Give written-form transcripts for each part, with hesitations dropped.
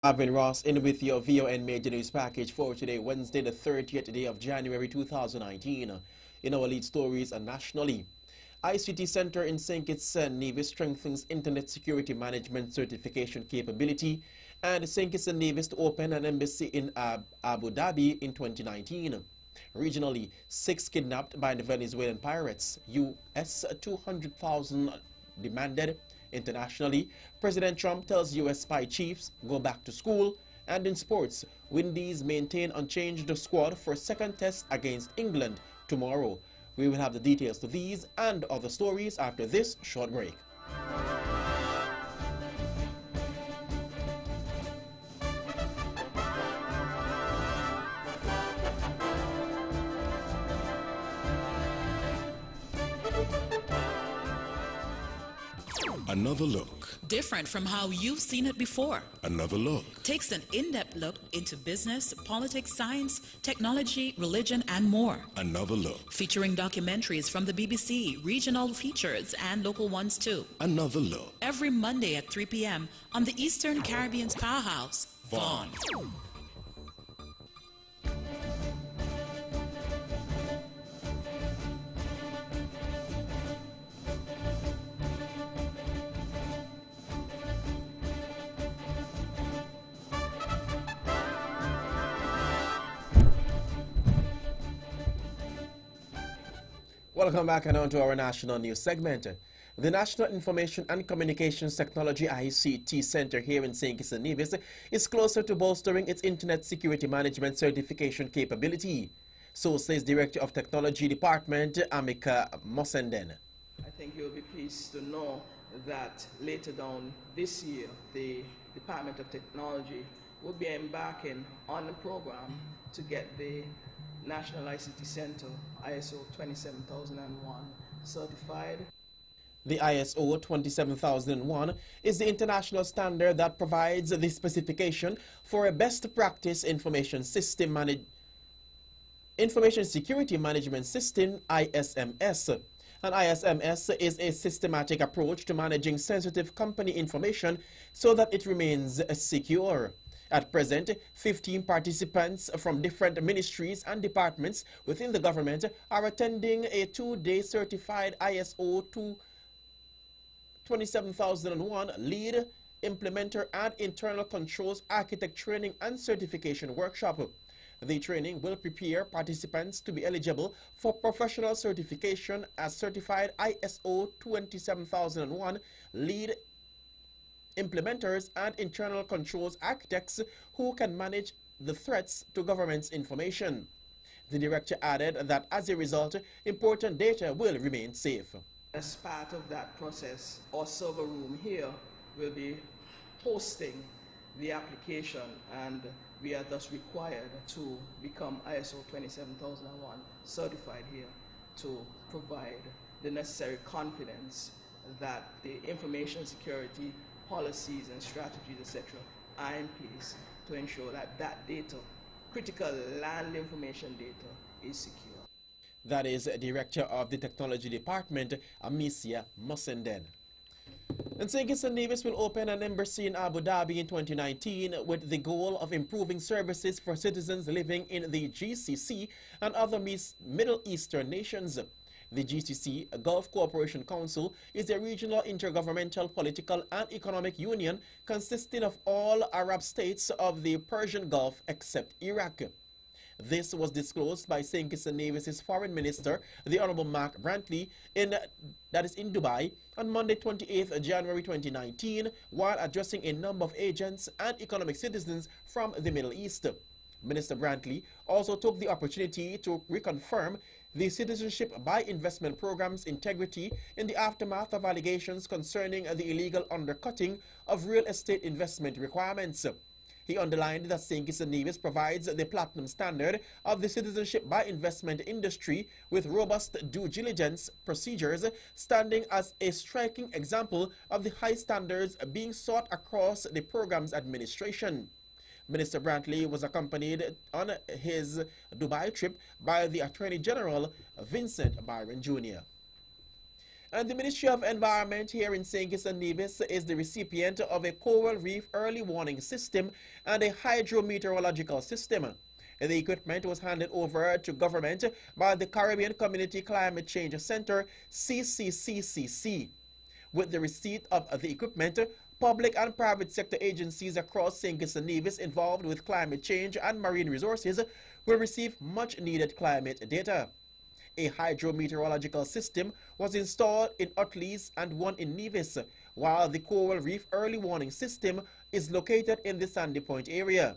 Marvin Ross in with your VON Major News Package for today, Wednesday, the 30th day of January 2019. In our lead stories nationally, ICT Center in St. Kitts and Nevis strengthens Internet Security Management certification capability, and St. Kitts and Nevis to open an embassy in Abu Dhabi in 2019. Regionally, 6 kidnapped by the Venezuelan pirates. US 200,000 demanded. Internationally, President Trump tells U.S. spy chiefs go back to school. And in sports, Windies maintain unchanged squad for second test against England tomorrow. We will have the details to these and other stories after this short break. Another look. Different from how you've seen it before. Another look. Takes an in-depth look into business, politics, science, technology, religion, and more. Another look. Featuring documentaries from the BBC, regional features, and local ones too. Another look. Every Monday at 3 p.m. on the Eastern Caribbean's powerhouse, Vaughan. Welcome back and on to our national news segment. The National Information and Communications Technology ICT Center here in St. Kitts and Nevis is closer to bolstering its Internet Security Management certification capability. So says Director of Technology Department, Amika Mosenden. I think you'll be pleased to know that later down this year, the Department of Technology will be embarking on a program to get the National ICT Center ISO 27001 certified. The ISO 27001 is the international standard that provides the specification for a best practice information security management system, ISMS. An ISMS is a systematic approach to managing sensitive company information so that it remains secure. At present, 15 participants from different ministries and departments within the government are attending a 2-day certified ISO 27001 lead, implementer, and internal controls architect training and certification workshop. The training will prepare participants to be eligible for professional certification as certified ISO 27001 lead, implementers, and internal controls architects who can manage the threats to government's information. The director added that as a result, important data will remain safe. As part of that process, our server room here will be hosting the application, and we are thus required to become ISO 27001 certified here to provide the necessary confidence that the information security policies and strategies, etc., are in place to ensure that that data, critical land information data, is secure. That is Director of the Technology Department, Amicia Mosenden. And St. Kitts and Nevis will open an embassy in Abu Dhabi in 2019 with the goal of improving services for citizens living in the GCC and other Middle Eastern nations. The GCC, Gulf Cooperation Council, is a regional intergovernmental political and economic union consisting of all Arab states of the Persian Gulf except Iraq. This was disclosed by St. Kitts and Nevis' Foreign Minister, the Honorable Mark Brantley, in Dubai on Monday, 28th January 2019, while addressing a number of agents and economic citizens from the Middle East. Minister Brantley also took the opportunity to reconfirm the citizenship by investment program's integrity in the aftermath of allegations concerning the illegal undercutting of real estate investment requirements. He underlined that St. Kitts and Nevis provides the platinum standard of the citizenship by investment industry with robust due diligence procedures, standing as a striking example of the high standards being sought across the program's administration. Minister Brantley was accompanied on his Dubai trip by the Attorney General, Vincent Byron Jr. And the Ministry of Environment here in St. Kitts and Nevis is the recipient of a coral reef early warning system and a hydrometeorological system. The equipment was handed over to government by the Caribbean Community Climate Change Center, CCCCC. With the receipt of the equipment, public and private sector agencies across St. Kitts and Nevis involved with climate change and marine resources will receive much needed climate data. A hydrometeorological system was installed in Utleys and one in Nevis, while the Coral Reef Early Warning System is located in the Sandy Point area.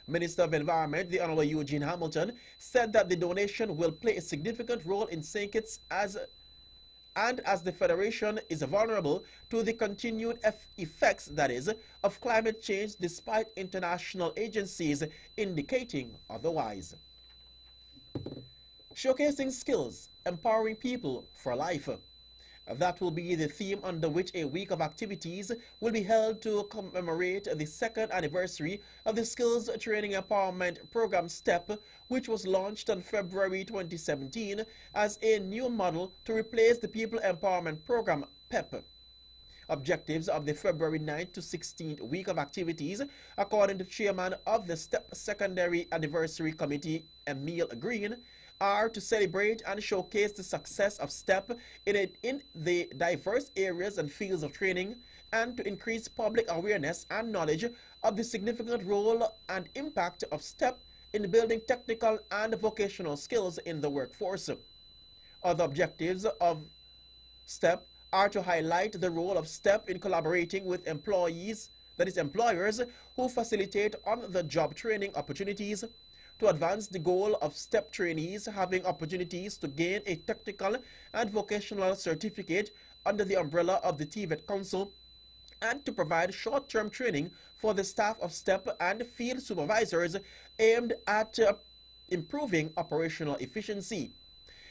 Minister of Environment, the Honorable Eugene Hamilton, said that the donation will play a significant role in St. Kitts as the Federation is vulnerable to the continued effects, that is, of climate change despite international agencies indicating otherwise. Showcasing skills, empowering people for life. That will be the theme under which a week of activities will be held to commemorate the second anniversary of the Skills Training Empowerment Program STEP, which was launched on February 2017 as a new model to replace the People Empowerment Program PEP. Objectives of the February 9th to 16th week of activities, according to Chairman of the STEP Secondary Anniversary Committee, Emile Green, are to celebrate and showcase the success of STEP in the diverse areas and fields of training, and to increase public awareness and knowledge of the significant role and impact of STEP in building technical and vocational skills in the workforce. Other objectives of STEP are to highlight the role of STEP in collaborating with employers who facilitate on-the-job training opportunities, to advance the goal of STEP trainees having opportunities to gain a technical and vocational certificate under the umbrella of the TVET Council, and to provide short-term training for the staff of STEP and field supervisors aimed at improving operational efficiency.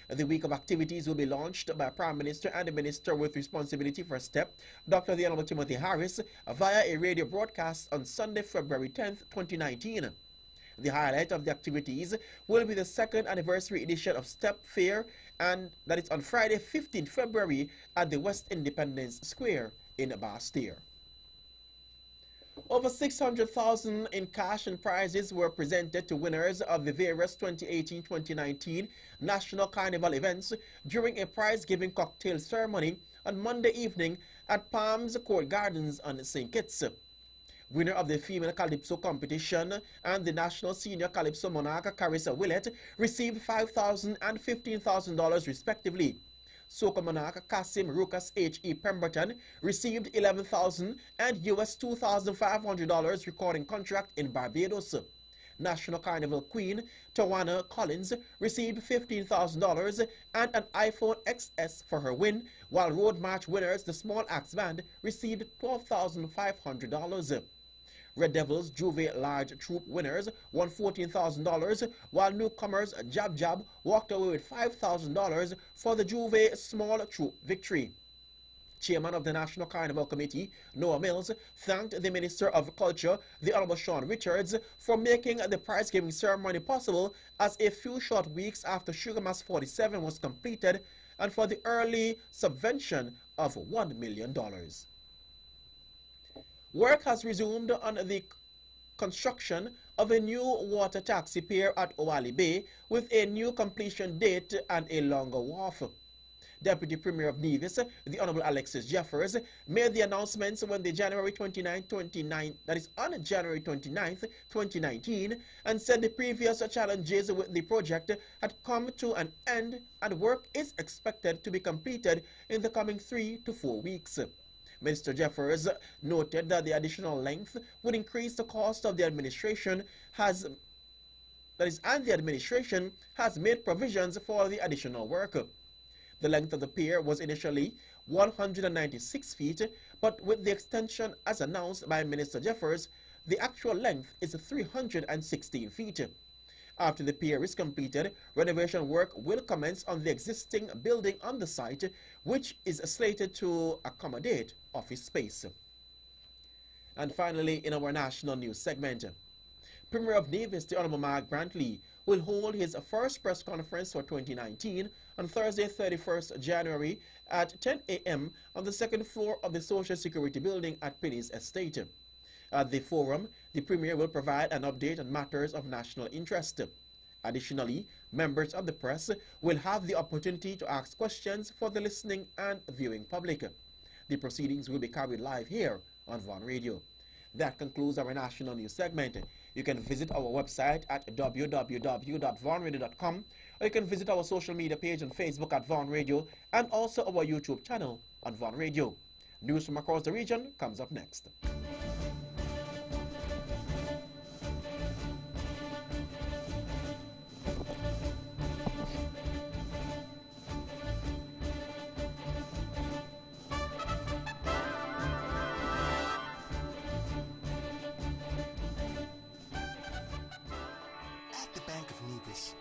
The week of activities will be launched by Prime Minister and the Minister with responsibility for STEP, Dr. the Honorable Timothy Harris, via a radio broadcast on Sunday, February 10th, 2019. The highlight of the activities will be the second anniversary edition of STEP Fair, and that is on Friday, 15th February at the West Independence Square in Bastille. Over $600,000 in cash and prizes were presented to winners of the various 2018-2019 National Carnival events during a prize-giving cocktail ceremony on Monday evening at Palms Court Gardens on St. Kitts. Winner of the Female Calypso competition and the National Senior Calypso Monarch, Carissa Willett, received $5,000 and $15,000 respectively. Soca Monarch Kasim Rukas H.E. Pemberton received $11,000 and US $2,500 recording contract in Barbados. National Carnival Queen Tawana Collins received $15,000 and an iPhone XS for her win, while Road March winners the Small Axe Band received $12,500. Red Devils Juve Large Troop winners won $14,000, while newcomers Jab Jab walked away with $5,000 for the Juve Small Troop victory. Chairman of the National Carnival Committee, Noah Mills, thanked the Minister of Culture, the Honorable Sean Richards, for making the prize-giving ceremony possible as a few short weeks after Sugar Mass 47 was completed, and for the early subvention of $1 million. Work has resumed on the construction of a new water taxi pier at Oali Bay with a new completion date and a longer wharf. Deputy Premier of Nevis, the Honorable Alexis Jeffers, made the announcements when the January 29, 2019, and said the previous challenges with the project had come to an end and work is expected to be completed in the coming 3 to 4 weeks. Mr. Jeffers noted that the additional length would increase the cost of the administration and the administration has made provisions for the additional work. The length of the pier was initially 196 feet, but with the extension as announced by Minister Jeffers, the actual length is 316 feet. After the pier is completed, renovation work will commence on the existing building on the site, which is slated to accommodate office space. And finally, in our national news segment, Premier of Nevis, the Honorable Mark Brantley, will hold his first press conference for 2019 on Thursday, 31st January at 10 a.m. on the second floor of the Social Security Building at Penny's Estate. At the forum, the Premier will provide an update on matters of national interest. Additionally, members of the press will have the opportunity to ask questions for the listening and viewing public. The proceedings will be carried live here on Vaughan Radio. That concludes our national news segment. You can visit our website at www.vaughanradio.com, or you can visit our social media page on Facebook at Vaughan Radio and also our YouTube channel on Vaughan Radio. News from across the region comes up next.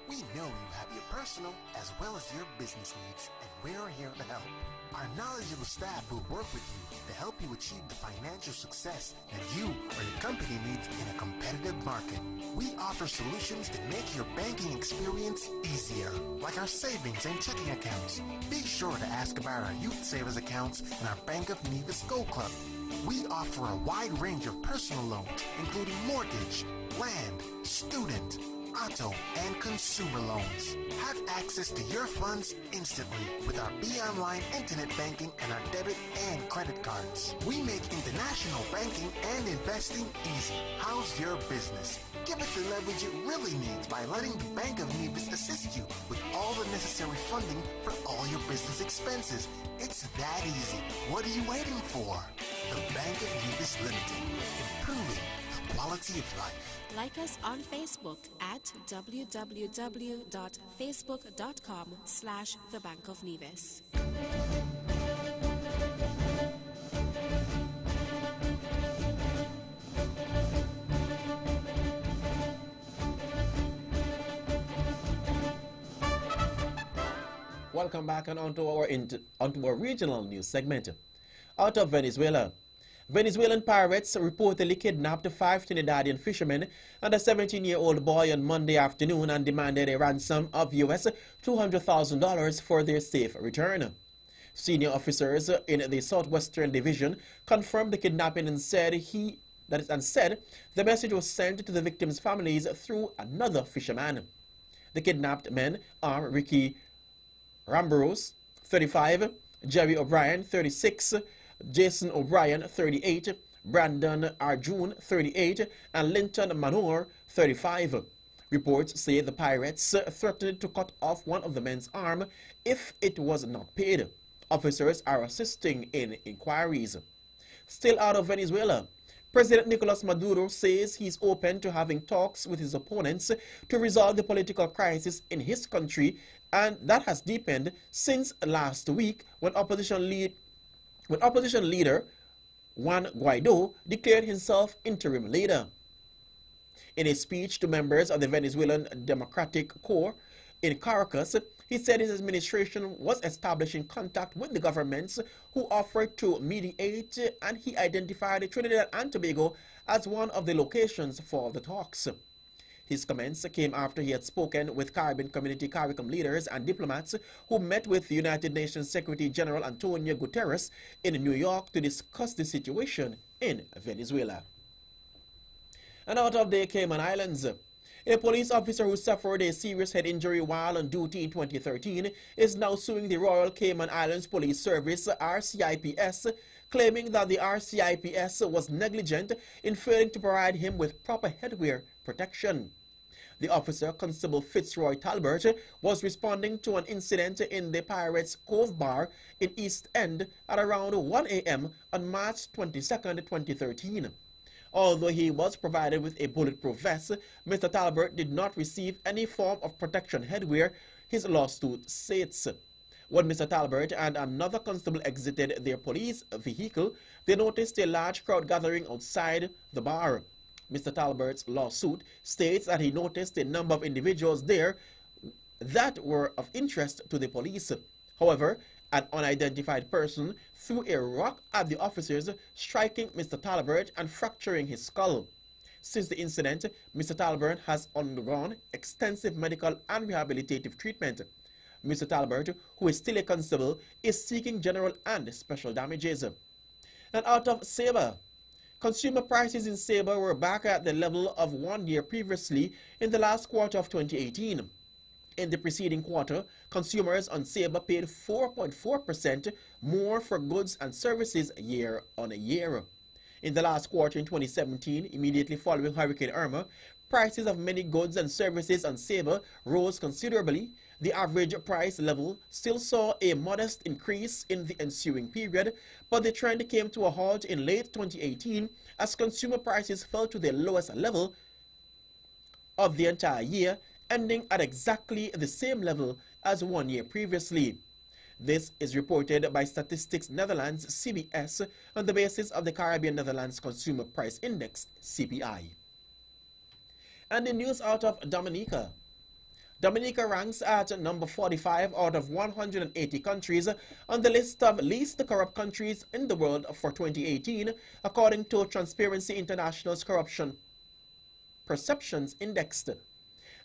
We know you have your personal as well as your business needs, and we're here to help. Our knowledgeable staff will work with you to help you achieve the financial success that you or your company needs in a competitive market. We offer solutions that make your banking experience easier, like our savings and checking accounts. Be sure to ask about our youth savers accounts and our Bank of Nevis Gold Club. We offer a wide range of personal loans, including mortgage, land, student, auto, and consumer loans. Have access to your funds instantly with our BeOnline internet banking and our debit and credit cards. We make international banking and investing easy. How's your business? Give it the leverage it really needs by letting the Bank of Nevis assist you with all the necessary funding for all your business expenses. It's that easy. What are you waiting for? The Bank of Nevis Limited, improving the quality of life. Like us on Facebook at www.facebook.com/The Bank of Nevis. Welcome back and onto our regional news segment. Out of Venezuela. Venezuelan pirates reportedly kidnapped 5 Trinidadian fishermen and a 17-year-old boy on Monday afternoon and demanded a ransom of US $200,000 for their safe return. Senior officers in the Southwestern Division confirmed the kidnapping and said the message was sent to the victims' families through another fisherman. The kidnapped men are Ricky Ramboros, 35, Jerry O'Brien, 36, Jason O'Brien, 38, Brandon Arjun, 38, and Linton Manor, 35. Reports say the pirates threatened to cut off one of the men's arm if it was not paid. Officers are assisting in inquiries. Still out of Venezuela, President Nicolas Maduro says he's open to having talks with his opponents to resolve the political crisis in his country, and that has deepened since last week when opposition leader Juan Guaido declared himself interim leader. In a speech to members of the Venezuelan Democratic Corps in Caracas, he said his administration was establishing contact with the governments who offered to mediate, and he identified Trinidad and Tobago as one of the locations for the talks. His comments came after he had spoken with Caribbean Community CARICOM leaders and diplomats who met with United Nations Secretary General Antonio Guterres in New York to discuss the situation in Venezuela. And out of the Cayman Islands, a police officer who suffered a serious head injury while on duty in 2013 is now suing the Royal Cayman Islands Police Service, RCIPS, claiming that the RCIPS was negligent in failing to provide him with proper headwear protection. The officer, Constable Fitzroy Talbert, was responding to an incident in the Pirates Cove Bar in East End at around 1 a.m. on March 22, 2013. Although he was provided with a bulletproof vest, Mr. Talbert did not receive any form of protection headwear, his lawsuit states. When Mr. Talbert and another constable exited their police vehicle, they noticed a large crowd gathering outside the bar. Mr. Talbert's lawsuit states that he noticed a number of individuals there that were of interest to the police. However, an unidentified person threw a rock at the officers, striking Mr. Talbert and fracturing his skull. Since the incident, Mr. Talbert has undergone extensive medical and rehabilitative treatment. Mr. Talbert, who is still a constable, is seeking general and special damages. And out of Sabre, consumer prices in Sabre were back at the level of 1 year previously in the last quarter of 2018. In the preceding quarter, consumers on Sabre paid 4.4% more for goods and services year on year. In the last quarter in 2017, immediately following Hurricane Irma, prices of many goods and services on Sabre rose considerably. The average price level still saw a modest increase in the ensuing period, but the trend came to a halt in late 2018 as consumer prices fell to their lowest level of the entire year, ending at exactly the same level as 1 year previously. This is reported by Statistics Netherlands (CBS) on the basis of the Caribbean Netherlands Consumer Price Index (CPI). And in news out of Dominica, Dominica ranks at number 45 out of 180 countries on the list of least corrupt countries in the world for 2018, according to Transparency International's Corruption Perceptions Index.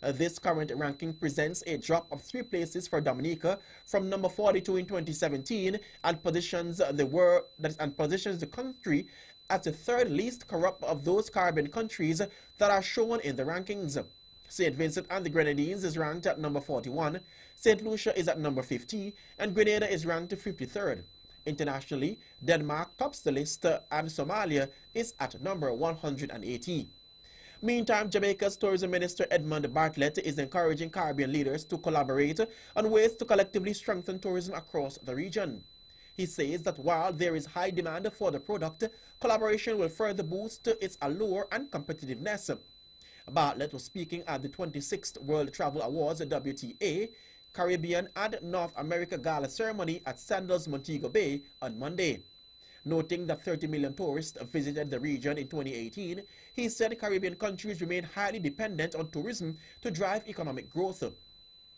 This current ranking presents a drop of 3 places for Dominica from number 42 in 2017 and positions the country as the third least corrupt of those Caribbean countries that are shown in the rankings. St. Vincent and the Grenadines is ranked at number 41, St. Lucia is at number 50, and Grenada is ranked 53rd. Internationally, Denmark tops the list and Somalia is at number 180. Meantime, Jamaica's Tourism Minister Edmund Bartlett is encouraging Caribbean leaders to collaborate on ways to collectively strengthen tourism across the region. He says that while there is high demand for the product, collaboration will further boost its allure and competitiveness. Bartlett was speaking at the 26th World Travel Awards WTA Caribbean and North America Gala ceremony at Sandals Montego Bay on Monday. Noting that 30 million tourists visited the region in 2018, he said Caribbean countries remain highly dependent on tourism to drive economic growth.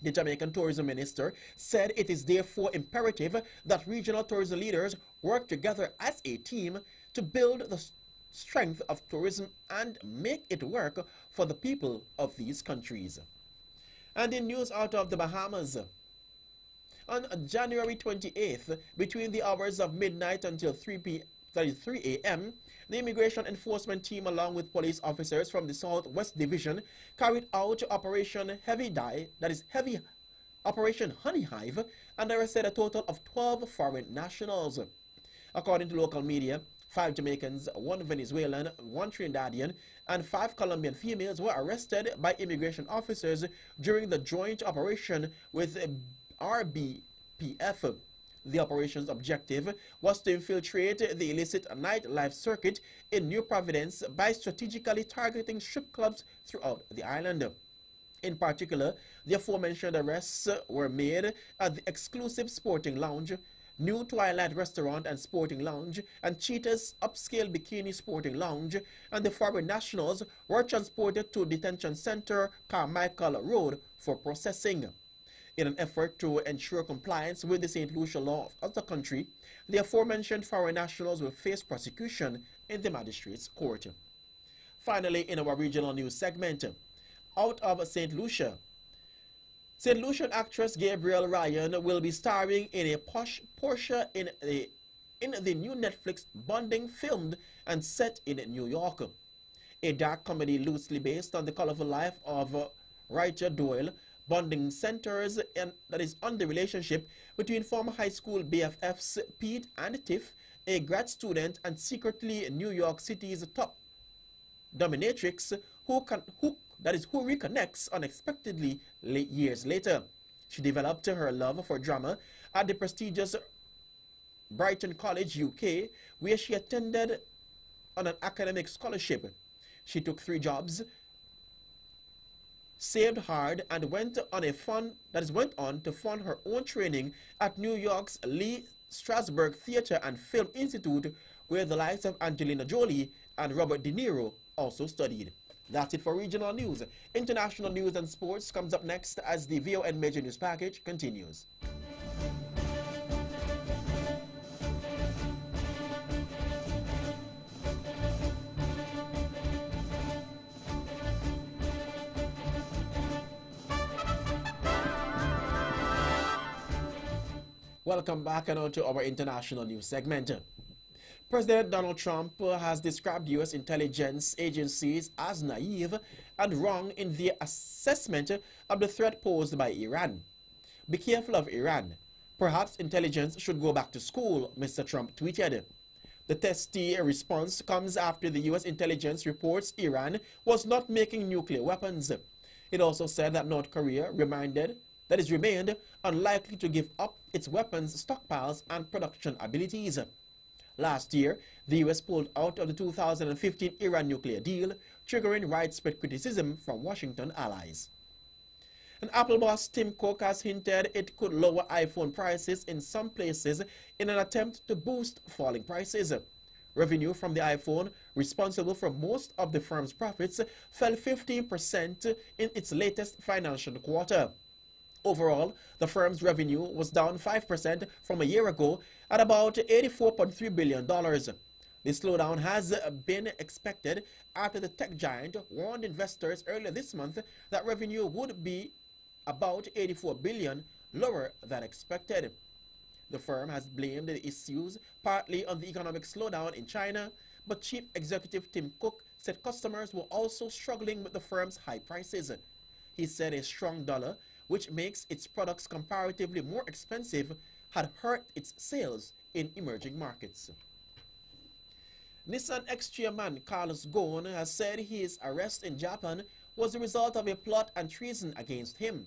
The Jamaican tourism minister said it is therefore imperative that regional tourism leaders work together as a team to build the strength of tourism and make it work for the people of these countries. And in news out of the Bahamas, on January 28th, between the hours of midnight until 3 a.m., the Immigration Enforcement Team, along with police officers from the Southwest Division, carried out Operation Operation Honey Hive, and arrested a total of 12 foreign nationals. According to local media, 5 Jamaicans, 1 Venezuelan, 1 Trinidadian, and 5 Colombian females were arrested by immigration officers during the joint operation with RBPF. The operation's objective was to infiltrate the illicit nightlife circuit in New Providence by strategically targeting strip clubs throughout the island. In particular, the aforementioned arrests were made at the exclusive Sporting Lounge, New Twilight Restaurant and Sporting Lounge, and Cheetah's Upscale Bikini Sporting Lounge, and the foreign nationals were transported to Detention Center Carmichael Road for processing. In an effort to ensure compliance with the St. Lucia law of the country, the aforementioned foreign nationals will face prosecution in the magistrate's court. Finally, in our regional news segment, out of St. Lucia, St. Lucian actress Gabrielle Ryan will be starring in a Portia in the new Netflix Bonding filmed and set in New York. A dark comedy loosely based on the colorful life of Writer Doyle, Bonding centers on the relationship between former high school BFFs Pete and Tiff, a grad student and secretly New York City's top dominatrix who reconnects unexpectedly years later. She developed her love for drama at the prestigious Brighton College, UK, where she attended on an academic scholarship. She took 3 jobs, saved hard, and went on to fund her own training at New York's Lee Strasberg Theatre and Film Institute, where the likes of Angelina Jolie and Robert De Niro also studied. That's it for regional news. International news and sports comes up next as the VON Major News Package continues. Welcome back and on to our international news segment. President Donald Trump has described U.S. intelligence agencies as naive and wrong in their assessment of the threat posed by Iran. Be careful of Iran. Perhaps intelligence should go back to school, Mr. Trump tweeted. The testy response comes after the U.S. intelligence reports Iran was not making nuclear weapons. It also said that North Korea remained unlikely to give up its weapons stockpiles and production abilities. Last year, the U.S. pulled out of the 2015 Iran nuclear deal, triggering widespread criticism from Washington allies. And Apple boss Tim Cook has hinted it could lower iPhone prices in some places in an attempt to boost falling prices. Revenue from the iPhone, responsible for most of the firm's profits, fell 15% in its latest financial quarter. Overall, the firm's revenue was down 5% from a year ago at about $84.3 billion. The slowdown has been expected after the tech giant warned investors earlier this month that revenue would be about $84 billion, lower than expected. The firm has blamed the issues partly on the economic slowdown in China, but Chief Executive Tim Cook said customers were also struggling with the firm's high prices. He said a strong dollar, which makes its products comparatively more expensive, had hurt its sales in emerging markets. Nissan ex-chairman Carlos Ghosn has said his arrest in Japan was the result of a plot and treason against him.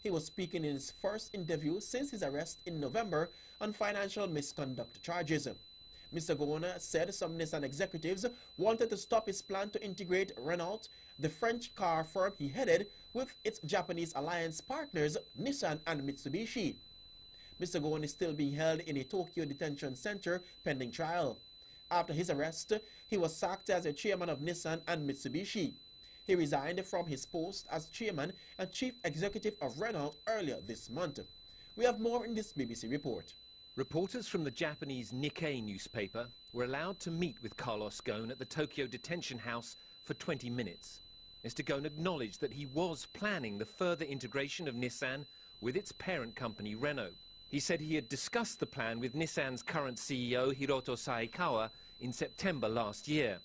He was speaking in his first interview since his arrest in November on financial misconduct charges. Mr. Ghosn said some Nissan executives wanted to stop his plan to integrate Renault, the French car firm he headed, with its Japanese alliance partners Nissan and Mitsubishi. Mr. Ghosn is still being held in a Tokyo detention center pending trial. After his arrest, he was sacked as a chairman of Nissan and Mitsubishi. He resigned from his post as chairman and chief executive of Renault earlier this month. We have more in this BBC report. Reporters from the Japanese Nikkei newspaper were allowed to meet with Carlos Ghosn at the Tokyo detention house for 20 minutes. Mr. Ghosn acknowledged that he was planning the further integration of Nissan with its parent company Renault. He said he had discussed the plan with Nissan's current CEO Hiroto Saikawa in September last year.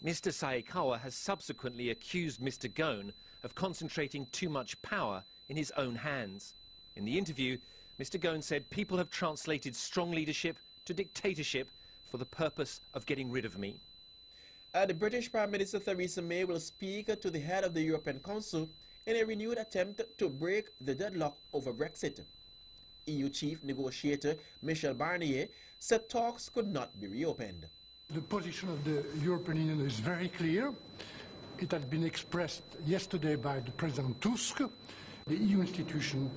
Mr. Saikawa has subsequently accused Mr. Ghosn of concentrating too much power in his own hands. In the interview, Mr. Ghosn said people have translated strong leadership to dictatorship for the purpose of getting rid of me. The British Prime Minister Theresa May will speak to the head of the European Council in a renewed attempt to break the deadlock over Brexit. EU chief negotiator Michel Barnier said talks could not be reopened. The position of the European Union is very clear. It had been expressed yesterday by the President Tusk. The EU institutions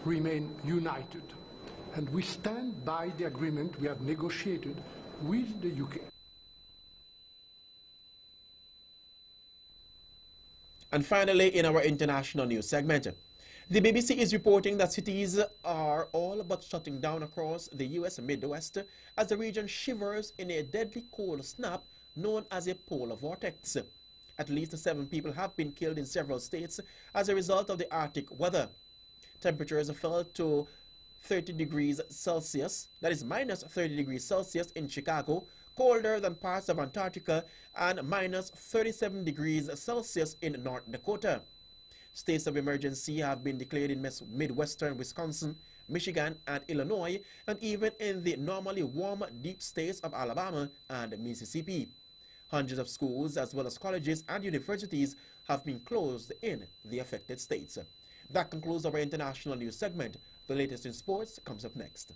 remain united, and we stand by the agreement we have negotiated with the UK. And finally, in our international news segment, the BBC is reporting that cities are all but shutting down across the U.S. Midwest as the region shivers in a deadly cold snap known as a polar vortex. At least 7 people have been killed in several states as a result of the Arctic weather. Temperatures fell to 30 degrees Celsius, that is minus 30 degrees Celsius in Chicago, colder than parts of Antarctica, and minus 37 degrees Celsius in North Dakota. States of emergency have been declared in Midwestern Wisconsin, Michigan, and Illinois, and even in the normally warm, deep states of Alabama and Mississippi. Hundreds of schools, as well as colleges and universities, have been closed in the affected states. That concludes our international news segment. The latest in sports comes up next.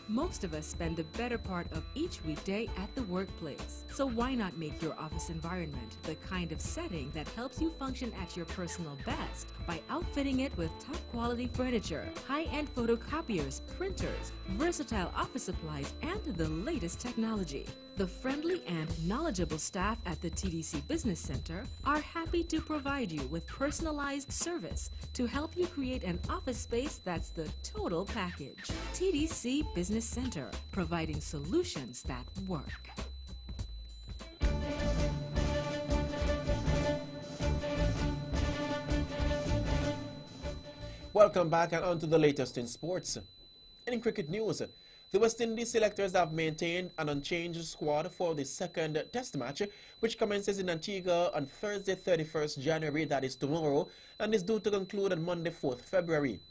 Most of us spend the better part of each weekday at the workplace. So why not make your office environment the kind of setting that helps you function at your personal best by outfitting it with top quality furniture, high-end photocopiers, printers, versatile office supplies, and the latest technology. The friendly and knowledgeable staff at the TDC Business Center are happy to provide you with personalized service to help you create an office space that's the total package. TDC Business Center, providing solutions that work. Welcome back and on to the latest in sports. In cricket news, the West Indies selectors have maintained an unchanged squad for the second test match, which commences in Antigua on Thursday 31st January, that is tomorrow, and is due to conclude on Monday 4th February.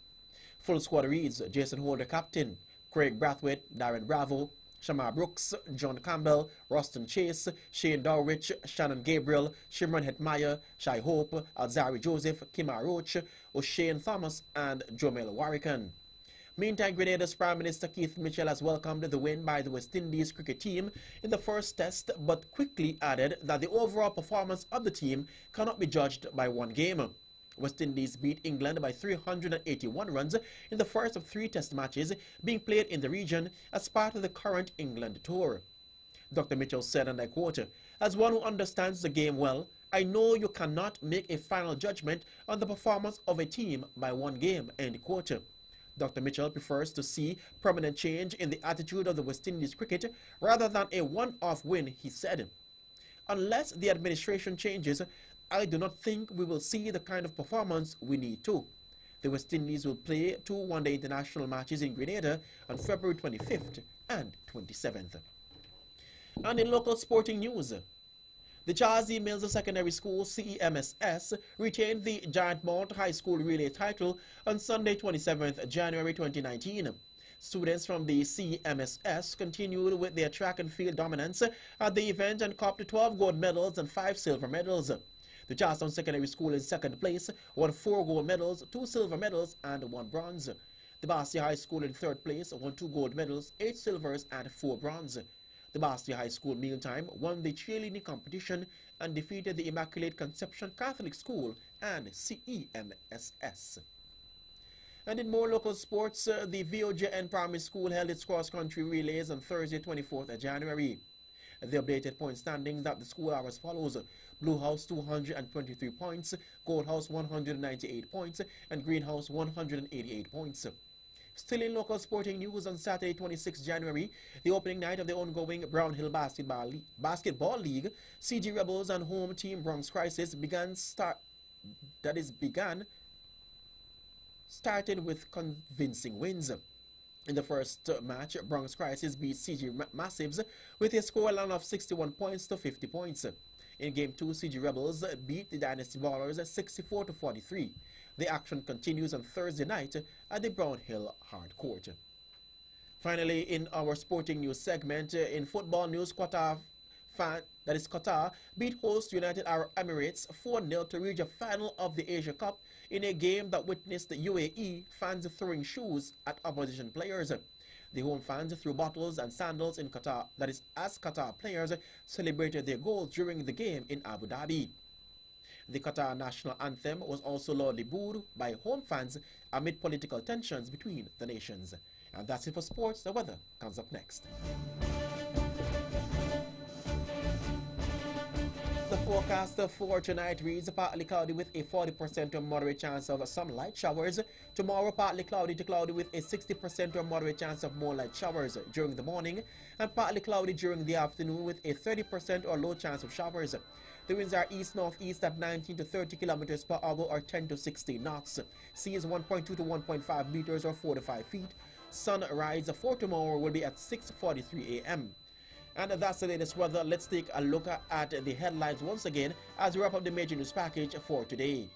Full squad reads: Jason Holder captain, Craig Brathwaite, Darren Bravo, Shamar Brooks, John Campbell, Roston Chase, Shane Dowrich, Shannon Gabriel, Shimron Hetmeyer, Shai Hope, Alzari Joseph, Kima Roach, O'Shane Thomas, and Jomel Warrican. Meantime, Grenada's Prime Minister Keith Mitchell has welcomed the win by the West Indies cricket team in the first test, but quickly added that the overall performance of the team cannot be judged by one game. West Indies beat England by 381 runs in the first of 3 test matches being played in the region as part of the current England tour. Dr. Mitchell said, and I quote, "As one who understands the game well, I know you cannot make a final judgment on the performance of a team by one game," end quote. Dr. Mitchell prefers to see permanent change in the attitude of the West Indies cricket rather than a one-off win, he said. "Unless the administration changes, I do not think we will see the kind of performance we need to." The West Indies will play 2 one-day international matches in Grenada on February 25th and 27th. And in local sporting news, the Charles E. Mills Secondary School CEMSS retained the Giant Mount High School relay title on Sunday 27th January 2019. Students from the CEMSS continued with their track and field dominance at the event and copped 12 gold medals and 5 silver medals. The Charlestown Secondary School in second place won 4 gold medals, 2 silver medals, and 1 bronze. The Bastia High School in third place won 2 gold medals, 8 silvers, and 4 bronze. The Bastia High School, meantime, won the cheerleading competition and defeated the Immaculate Conception Catholic School and CEMSS. And in more local sports, the VOJN Primary School held its cross-country relays on Thursday, 24th January. The updated point standings at the school are as follows: Blue House 223 points, Gold House 198 points, and Green House 188 points. Still in local sporting news, on Saturday 26 January, the opening night of the ongoing Brown Hill Basketball League, CG Rebels and home team Bronx Crisis started with convincing wins. In the first match, Bronx Crisis beat CG Massives with a scoreline of 61 points to 50 points. In Game 2, CG Rebels beat the Dynasty Ballers 64-43. The action continues on Thursday night at the Brown Hill Hard Court. Finally, in our sporting news segment, in football news, Qatar beat host United Arab Emirates 4-0 to reach a final of the Asia Cup in a game that witnessed the UAE fans throwing shoes at opposition players. The home fans threw bottles and sandals in Qatar, as Qatar players celebrated their goals during the game in Abu Dhabi. The Qatar national anthem was also loudly booed by home fans amid political tensions between the nations. And that's it for sports. The weather comes up next. The forecast for tonight reads partly cloudy with a 40% or moderate chance of some light showers. Tomorrow, partly cloudy to cloudy with a 60% or moderate chance of more light showers during the morning, and partly cloudy during the afternoon with a 30% or low chance of showers. The winds are east-northeast at 19 to 30 kilometers per hour or 10 to 16 knots. Sea is 1.2 to 1.5 meters or 4 to 5 feet. Sunrise for tomorrow will be at 6:43 a.m. And that's the latest weather. Let's take a look at the headlines once again as we wrap up the major news package for today.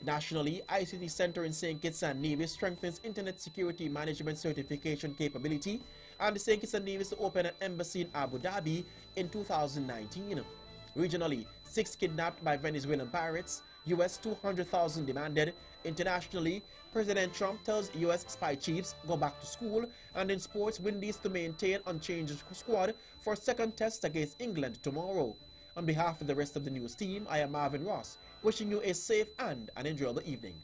Nationally, ICT Center in St. Kitts and Nevis strengthens Internet Security Management Certification capability, and St. Kitts and Nevis to open an embassy in Abu Dhabi in 2019. Regionally, 6 kidnapped by Venezuelan pirates, US 200,000 demanded. Internationally, President Trump tells US spy chiefs go back to school. And in sports, Windies to maintain unchanged squad for second test against England tomorrow. On behalf of the rest of the news team, I am Marvin Ross, wishing you a safe and an enjoyable evening.